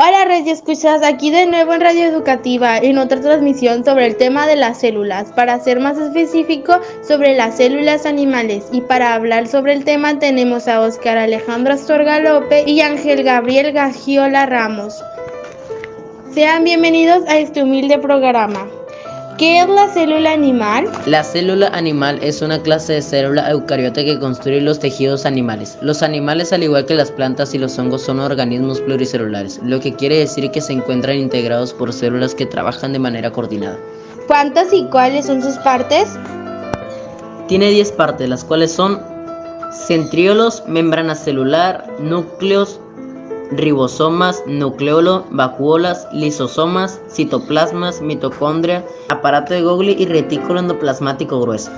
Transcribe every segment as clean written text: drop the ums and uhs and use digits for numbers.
Hola Radio Escuchas, aquí de nuevo en Radio Educativa, en otra transmisión sobre el tema de las células, para ser más específico sobre las células animales. Y para hablar sobre el tema tenemos a Óscar Alejandro Astorga López y Ángel Gabriel Gagiola Ramos. Sean bienvenidos a este humilde programa. ¿Qué es la célula animal? La célula animal es una clase de célula eucariota que construye los tejidos animales. Los animales, al igual que las plantas y los hongos, son organismos pluricelulares, lo que quiere decir que se encuentran integrados por células que trabajan de manera coordinada. ¿Cuántas y cuáles son sus partes? Tiene 10 partes, las cuales son centriolos, membrana celular, núcleos, ribosomas, nucleolo, vacuolas, lisosomas, citoplasmas, mitocondria, aparato de Golgi y retículo endoplasmático grueso.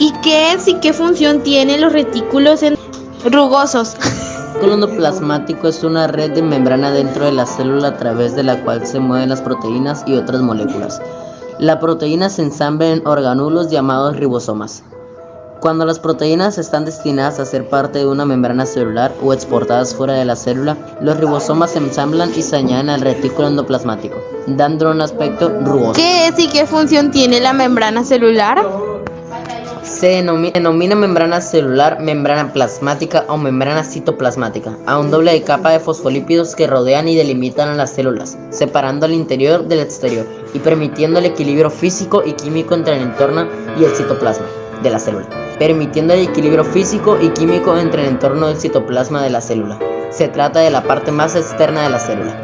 ¿Y qué es y qué función tienen los retículos rugosos? El retículo endoplasmático es una red de membrana dentro de la célula a través de la cual se mueven las proteínas y otras moléculas. La proteína se ensambla en organulos llamados ribosomas. Cuando las proteínas están destinadas a ser parte de una membrana celular o exportadas fuera de la célula, los ribosomas se ensamblan y se añaden al retículo endoplasmático, dando un aspecto rugoso. ¿Qué es y qué función tiene la membrana celular? Se denomina membrana celular, membrana plasmática o membrana citoplasmática, a un doble de capa de fosfolípidos que rodean y delimitan a las células, separando el interior del exterior y permitiendo el equilibrio físico y químico entre el entorno y el citoplasma de la célula, permitiendo el equilibrio físico y químico entre el entorno del citoplasma de la célula. Se trata de la parte más externa de la célula.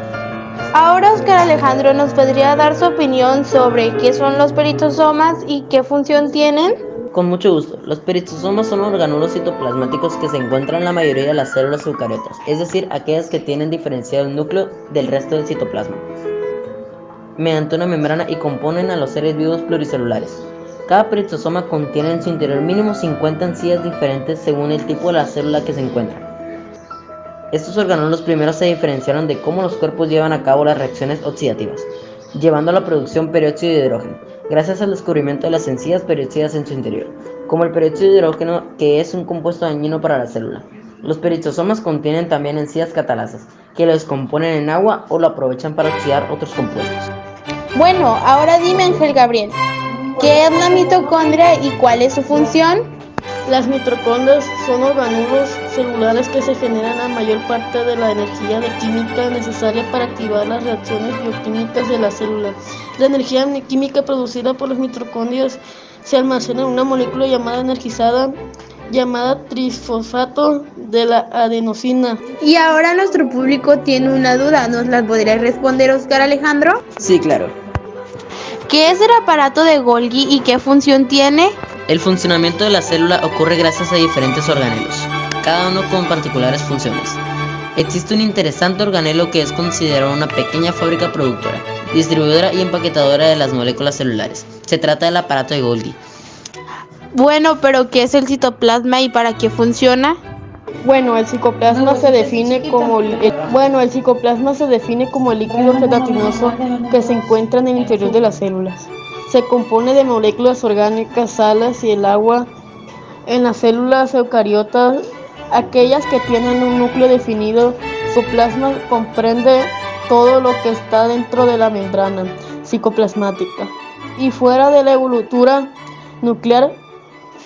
Ahora Óscar Alejandro nos podría dar su opinión sobre qué son los peristosomas y qué función tienen. Con mucho gusto. Los peristosomas son organulos citoplasmáticos que se encuentran en la mayoría de las células eucariotas, es decir, aquellas que tienen diferenciado el núcleo del resto del citoplasma mediante una membrana y componen a los seres vivos pluricelulares. Cada peristosoma contiene en su interior mínimo 50 encías diferentes según el tipo de la célula que se encuentra. Estos organulos primero se diferenciaron de cómo los cuerpos llevan a cabo las reacciones oxidativas, llevando a la producción peróxido de hidrógeno, gracias al descubrimiento de las encías peróxidas en su interior, como el peróxido de hidrógeno, que es un compuesto dañino para la célula. Los peristosomas contienen también encías catalasas, que lo descomponen en agua o lo aprovechan para oxidar otros compuestos. Bueno, ahora dime, Ángel Gabriel, ¿qué es la mitocondria y cuál es su función? Las mitocondrias son organulos celulares que se generan la mayor parte de la energía química necesaria para activar las reacciones bioquímicas de las células. La energía química producida por las mitocondrias se almacena en una molécula llamada energizada, llamada trisfosfato de la adenosina. Y ahora nuestro público tiene una duda, ¿nos la podría responder Óscar Alejandro? Sí, claro. ¿Qué es el aparato de Golgi y qué función tiene? El funcionamiento de la célula ocurre gracias a diferentes organelos, cada uno con particulares funciones. Existe un interesante organelo que es considerado una pequeña fábrica productora, distribuidora y empaquetadora de las moléculas celulares. Se trata del aparato de Golgi. Bueno, pero ¿qué es el citoplasma y para qué funciona? El citoplasma se define como el líquido gelatinoso que se encuentra en el interior de las células. Se compone de moléculas orgánicas, sales y el agua. En las células eucariotas, aquellas que tienen un núcleo definido, su plasma comprende todo lo que está dentro de la membrana citoplasmática y fuera de la envoltura nuclear,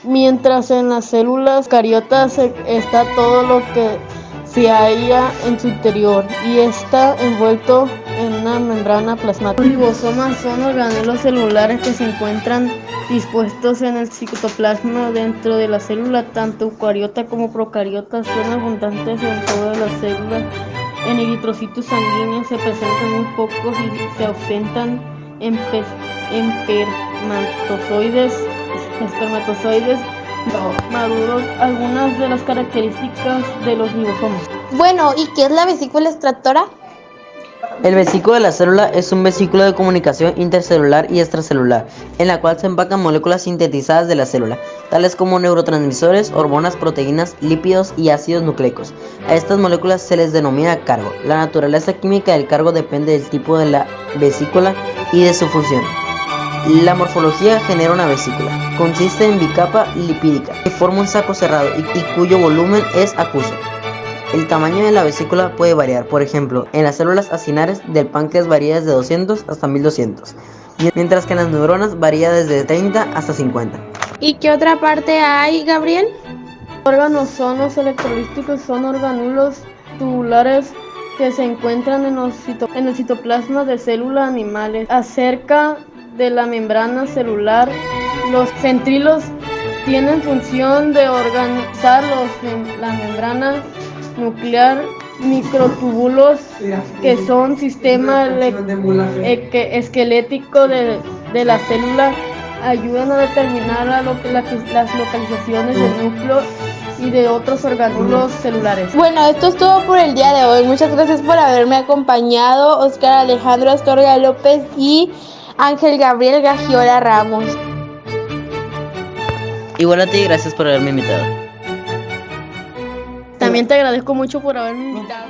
mientras en las células eucariotas está todo lo que se halla en su interior y está envuelto en una membrana plasmática. Los ribosomas son organelos celulares que se encuentran dispuestos en el citoplasma dentro de la célula. Tanto eucariota como procariota son abundantes en todas las células. En eritrocitos sanguíneos se presentan muy pocos y se ausentan en espermatozoides maduros. Algunas de las características de los ribosomas. Bueno, ¿y qué es la vesícula extractora? El vesículo de la célula es un vesículo de comunicación intercelular y extracelular, en la cual se empacan moléculas sintetizadas de la célula, tales como neurotransmisores, hormonas, proteínas, lípidos y ácidos nucleicos. A estas moléculas se les denomina cargo. La naturaleza química del cargo depende del tipo de la vesícula y de su función. La morfología genera una vesícula. Consiste en bicapa lipídica que forma un saco cerrado y cuyo volumen es acuoso. El tamaño de la vesícula puede variar, por ejemplo, en las células acinares del páncreas varía desde 200 hasta 1200, mientras que en las neuronas varía desde 30 hasta 50. ¿Y qué otra parte hay, Gabriel? Órganos son los electrolíticos, son orgánulos tubulares que se encuentran en el citoplasma de células animales. Acerca de la membrana celular, los centríolos tienen función de organizar la membrana nuclear, microtúbulos que son sistema esquelético de la célula, ayudan a determinar las localizaciones del núcleo y de otros orgánulos celulares. Bueno, esto es todo por el día de hoy. Muchas gracias por haberme acompañado, Oscar Alejandro Astorga López y Ángel Gabriel Gagiola Ramos. Igual a ti, gracias por haberme invitado. También te agradezco mucho por haberme invitado.